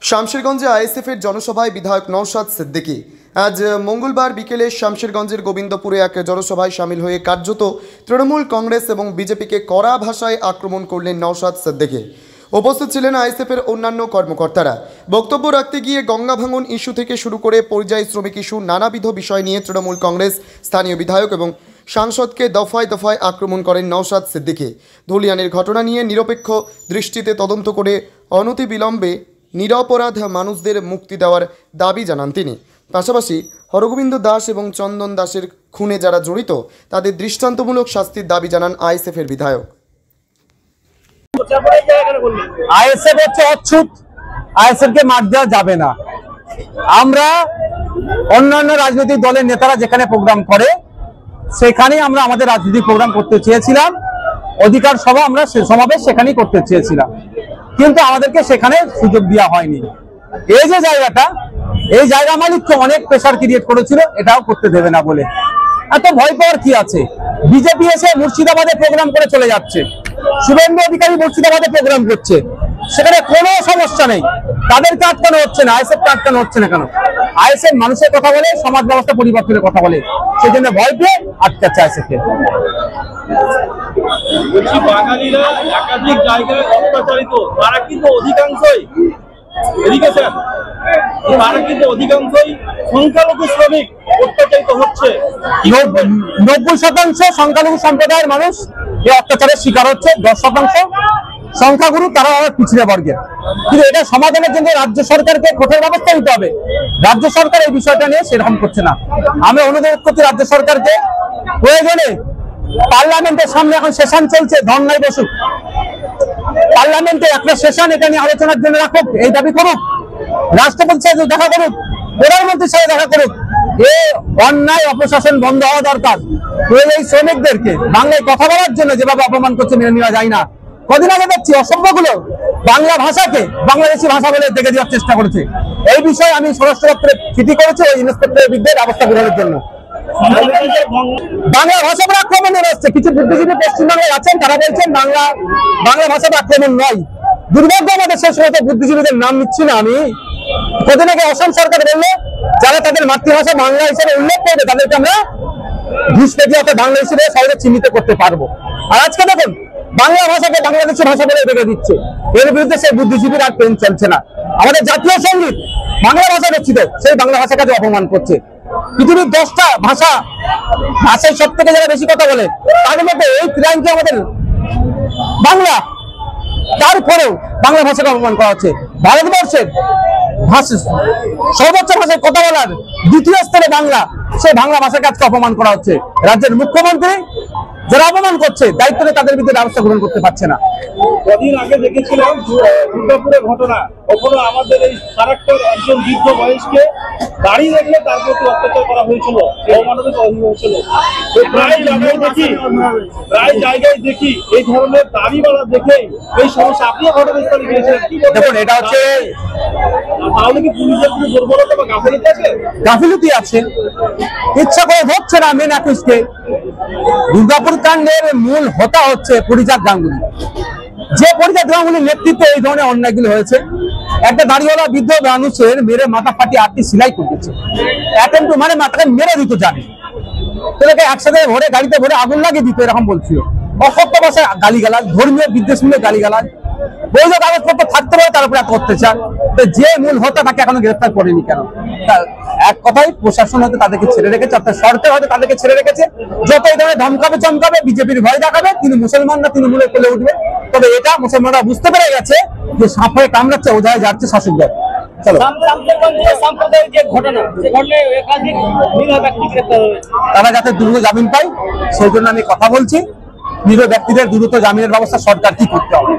শামশেরগঞ্জে আইএসএফের জনসভায় বিধায়ক নওশাদ সিদ্দিকী আজ মঙ্গলবার বিকেলে শামশেরগঞ্জের গোবিন্দপুরে এক জনসভায় সামিল হয়ে কার্যত তৃণমূল কংগ্রেস এবং বিজেপিকে কড়া ভাষায় আক্রমণ করলেন নওশাদ সিদ্দিকী। উপস্থিত ছিলেন আইএসএফের অন্যান্য কর্মকর্তারা। বক্তব্য রাখতে গিয়ে গঙ্গা ভাঙন ইস্যু থেকে শুরু করে পরিযায়ী শ্রমিক ইস্যু নানাবিধ বিষয় নিয়ে তৃণমূল কংগ্রেস স্থানীয় বিধায়ক এবং সাংসদকে দফায় দফায় আক্রমণ করেন নওশাদ সিদ্দিকী। ধুলিয়ানের ঘটনা নিয়ে নিরপেক্ষ দৃষ্টিতে তদন্ত করে অনতিবিলম্বে নিরপরাধ মানুষদের মুক্তি দেওয়ার দাবি জানান তিনি। পাশাপাশি হরগোবিন্দ দাস এবং চন্দন দাসের খুনে যারা জড়িত তাদের দৃষ্টান্তমূলক শাস্তির দাবি জানান আইএসএফের বিধায়ক। আইএসএফ হচ্ছে অচ্ছুত, আইএসএফ কে মার দেওয়া যাবে না। আমরা অন্যান্য রাজনৈতিক দলের নেতারা যেখানে প্রোগ্রাম করে সেখানেই আমরা আমাদের রাজনৈতিক প্রোগ্রাম করতে চেয়েছিলাম, অধিকার সভা আমরা সমাবেশ সেখানেই করতে চেয়েছিলাম, কিন্তু আমাদেরকে সেখানে সুযোগ দেওয়া হয়নি। এই যে জায়গাটা, এই জায়গা মালিককে অনেক প্রেসার ক্রিয়েট করেছিল এটাও করতে দেবে না বলে। এত ভয় পাওয়ার কি আছে? বিজেপি এসে মুর্শিদাবাদে প্রোগ্রাম করে চলে যাচ্ছে, শুভেন্দু অধিকারী মুর্শিদাবাদে প্রোগ্রাম করছে, সেখানে কোনো সমস্যা নেই, তাদেরকে আটকানো হচ্ছে না, আইএসএফ আটকানো হচ্ছে না কেন? আইএসএফ মানুষের কথা বলে, সমাজ ব্যবস্থা পরিবর্তনের কথা বলে, সেই জন্য ভয় পেয়ে আটকাচ্ছে আইএসএফকে। বাঙালিরা একাধিক জায়গায় অত্যাচারিত, তারা কিন্তু অধিকাংশই সংখ্যালঘু শ্রমিক অত্যাচারিত হচ্ছে। 90% সংখ্যালঘু সম্প্রদায়ের মানুষ এই অত্যাচারের শিকার হচ্ছে, 10% সংখ্যাগুরু তারা পিছিয়ে বর্গের। কিন্তু এটা সমাধানের জন্য রাজ্য সরকারকে কঠোর ব্যবস্থা নিতে হবে। রাজ্য সরকার এই বিষয়টা নিয়ে সেরকম করছে না। আমি অনুরোধ করছি রাজ্য সরকারকে, প্রয়োজনে পার্লামেন্টের সামনে এখন সেশন চলছে, ধর্নায় বসুক, পার্লামেন্টে একটা সেশন এটা নিয়ে আলোচনার জন্য রাখুক, এই দাবি করুক, রাষ্ট্রপতির সাথে দেখা করুক, প্রধানমন্ত্রীর সাথে দেখা করুক। এই অন্যায় অপশাসন বন্ধ হওয়া দরকার। এই শ্রমিকদেরকে বাংলায় কথা বলার জন্য যেভাবে অপমান করছে মেনে নেওয়া যায় না। কদিন আগে দেখছি অসভ্যগুলো বাংলা ভাষাকে বাংলাদেশি ভাষা বলে দেখে দেওয়ার চেষ্টা করেছে। এই বিষয়ে আমি স্বরাষ্ট্র দপ্তরে চিঠি করেছি ওই ইন্সপেক্টরের বিরুদ্ধে ব্যবস্থা গ্রহণের জন্য। বাংলা ভাষার আক্রমণ হচ্ছে, কিছু বুদ্ধিজীবী পশ্চিমবঙ্গে আছেন তারা বলছেন বাংলা ভাষার আক্রমণ নয়। দুর্ভাগ্য আমাদের শেষ হতে বুদ্ধিজীবীদের নাম নিচ্ছি না আমি। কদিন আগে অসম সরকার বললো যারা তাদের মাতৃভাষা বাংলা হিসেবে উল্লেখ করবে তাদেরকে আমরা ঘুষ পেতে বাংলা হিসেবে সহজে চিহ্নিত করতে পারবো। আর আজকে দেখুন বাংলা ভাষাকে বাংলাদেশের ভাষা বলে দেখে দিচ্ছে, এর বিরুদ্ধে সেই বুদ্ধিজীবীর আর পেন চলছে না। আমাদের জাতীয় সঙ্গীত বাংলা ভাষা রচিত, সেই বাংলা ভাষাকে অপমান করছে। পৃথিবীর 10টা ভাষায় সব থেকে যারা বেশি কথা বলে তার মধ্যে এই ক্রাইমকে আমাদের বাংলা, তারপরেও বাংলা ভাষাকে অপমান করা হচ্ছে। ভারতবর্ষের সর্বোচ্চ ভাষায় কথা বলার দ্বিতীয় স্তরে বাংলা, সেই বাংলা ভাষাকে আজকে অপমান করা হচ্ছে। রাজ্যের মুখ্যমন্ত্রী যারা অপমান করছে দায়িত্ব নিয়ে তাদের বিরুদ্ধে ব্যবস্থা গ্রহণ করতে পারছে না। কদিন আগে দেখেছিলাম দুর্গাপুরের ঘটনা, কখনো আমাদের এই ক্যারেক্টার একজন বৃদ্ধ বয়সকে গাড়ি দেখলে তার প্রতি অত্যাচার করা হয়েছিল, অমানবিক হয়েছিল। প্রায় জায়গায় দেখি এই ধরনের দাড়িওয়ালা দেখেই এই সমস্যা। আপনিও ঘটনাস্থলে গিয়েছিলেন, দেখুন এটা হচ্ছে, তাহলে কি পুলিশের কোনো দুর্বলতা বা গাফিলতি আছে? গাফিলতি আছে, ইচ্ছা করে ধরছে না মেন অ্যাকিউজকে। দুর্গাপুর কাণ্ডের মূল হোতা হচ্ছে পরিজাত গাঙ্গুলি। যে পরিজাত গাঙ্গুলির নেতৃত্বে এই ধরনের অন্যায়গুলো হয়েছে। একটা দাড়িওয়ালা বৃদ্ধ মানুষের মেরে মাথা ফাটিয়ে 8টি সেলাই করে দিচ্ছে, মানে মাথাকে মেরে দিত জানে, তোকে একসাথে ভরে গাড়িতে ভরে আগুন লাগিয়ে দিত, এরকম বলছিল। অসত্য ভাষায় গালিগালাজ, ধর্মীয় বিদ্বেষমূলক গালিগালাজ, বৈধ কাগজপত্র থাকতে পারে তার উপরে এত অত্যাচার। তো যে মূল হোতা তাকে এখনো গ্রেফতার করেনি কেন? এক কথাই প্রশাসন হয়তো তাদেরকে ছেড়ে রেখেছে, অর্থাৎ সরকার হয়তো তাদেরকে ছেড়ে রেখেছে। যত এই ধরনের ধমকাবে চমকাবে, বিজেপির ভয় দেখাবে, তিনি মুসলমানরা তৃণমূলে তুলে উঠবে। তবে এটা মুসলমানরা বুঝতে পেরে গেছে যে সাপ হয়ে কামড়াচ্ছে, ওঝায় যাচ্ছে শাসক দল। তারা যাতে দ্রুত জামিন পায় সেই জন্য আমি কথা বলছি। নিরীহ ব্যক্তিদের দ্রুত জামিনের ব্যবস্থা সরকার কি করতে হবে।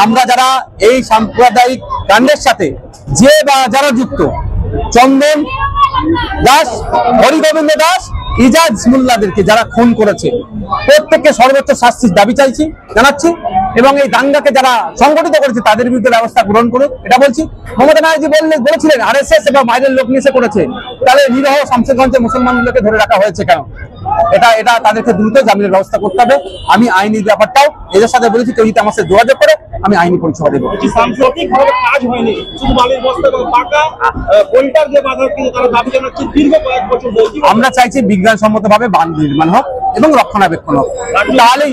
আমরা যারা এই সাম্প্রদায়িক কাণ্ডের সাথে যে বা যারা যুক্ত, চন্দন দাস, হরিগোবিন্দ দাস, ইজাজ মোল্লাদেরকে যারা খুন করেছে প্রত্যেককে সর্বোচ্চ শাস্তির দাবি জানাচ্ছি, এবং এই দাঙ্গাকে যারা সংগঠিত করেছে তাদের বিরুদ্ধে ব্যবস্থা গ্রহণ করুক এটা বলছি। মমতা ব্যানার্জি বলেছিলেন আরএসএস এবং বাইরের লোক নিয়ে করেছে, তাহলে নিরহ শামশেরগঞ্জে মুসলমানগুলোকে ধরে রাখা হয়েছে কেন? এটা তাদেরকে দ্রুত জামিনের ব্যবস্থা করতে হবে। আমি আইনি ব্যাপারটাও এদের সাথে বলেছি, কেউ যদি আমার সাথে যোগাযোগ করে আমি আইনি পরিষেবা দেবো। সাম্প্রতিকভাবে কাজ হয়নি, শুধু বালির বস্তা পাকা বোল্টার যে বাধা কিন্তু তারা দাবি জানাচ্ছে দীর্ঘ কয়েক বছর ধরে। আমরা চাইছি বিজ্ঞানসম্মতভাবে বাঁধ নির্মাণ হোক এবং রক্ষণাবেক্ষণ হোক, তাহলেই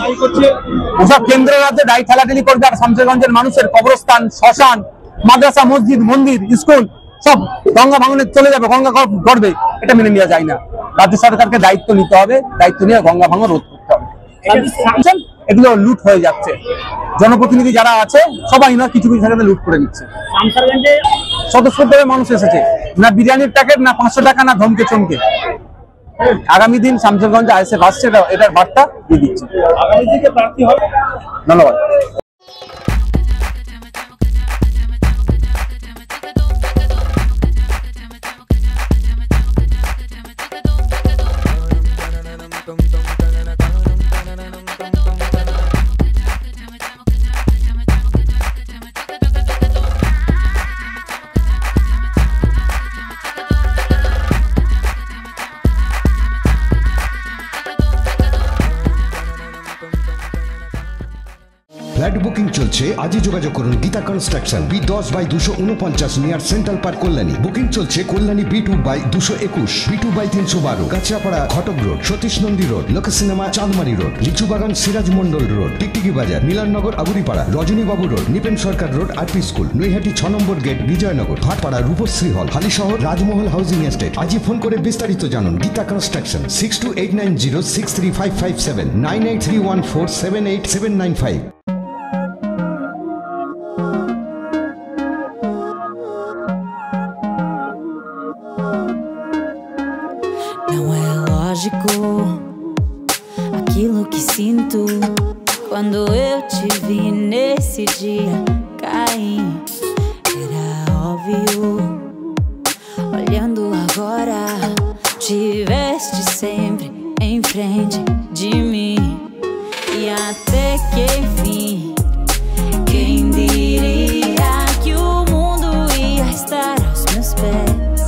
ওসব কেন্দ্র রাজ্যে দায়ী ঠেলাঠেলি করবে আর শামশেরগঞ্জের মানুষের কবরস্থান, শ্মশান, মাদ্রাসা, মসজিদ, মন্দির, স্কুল সব গঙ্গা ভাঙনে চলে যাবে, গঙ্গা করবে, এটা মেনে নেওয়া যায় না। রাজ্য সরকারকে দায়িত্ব নিতে হবে, দায়িত্ব নিয়ে গঙ্গা ভাঙন রোধ করতে হবে। এগুলো লুট হয়ে যাচ্ছে, জনপ্রতিনিধি যারা আছে সবাই না কিছু কিছু জায়গাতে লুট করে নিচ্ছে। স্বতঃস্ফূর্তভাবে মানুষ এসেছে, না বিরিয়ানির প্যাকেট, না 500 টাকা, না ধমকে চমকে। আগামী দিন শামশেরগঞ্জে আইএসএফ আসছে, এটার বার্তা দিয়ে দিচ্ছে। আগামী দিনে প্রার্থী হবে। ধন্যবাদ। ফ্ল্যাট বুকিং চলছে, আজই যোগাযোগ করুন Gita construction, B10/249 near central park, Kalyani. Booking চলছে কল্যাণী B2/221, B2/312, কাঁচরাপাড়া, ঘটক রোড, সতীশ নন্দী রোড, লোক সিনেমা, চাঁদমারি রোড, লিচুবাগান, সিরাজ মন্ডল রোড, টিকটিকি বাজার, মিলননগর, আগুরিপাড়া, রজনীবাবু রোড, নিপেন সরকার রোড, আরপি স্কুল, নৈহাটি 6 নম্বর গেট, বিজয়নগর, ভাটপাড়া, রূপশ্রী হল, হালিশহর, রাজমহল হাউজিং এস্টেট। আজই ফোন করে বিস্তারিত জানুন। Gita construction, 6289063557, 9831478795। Não é lógico aquilo que sinto quando eu te vi nesse dia cair. Era óbvio, olhando agora, tiveste sempre em frente de mim. E até que enfim, quem diria que o mundo ia estar aos meus pés?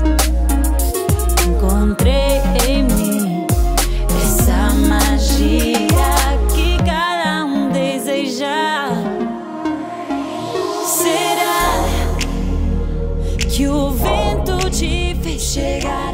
Encontrei em mim essa magia que cada deseja. Será que o vento te fez chegar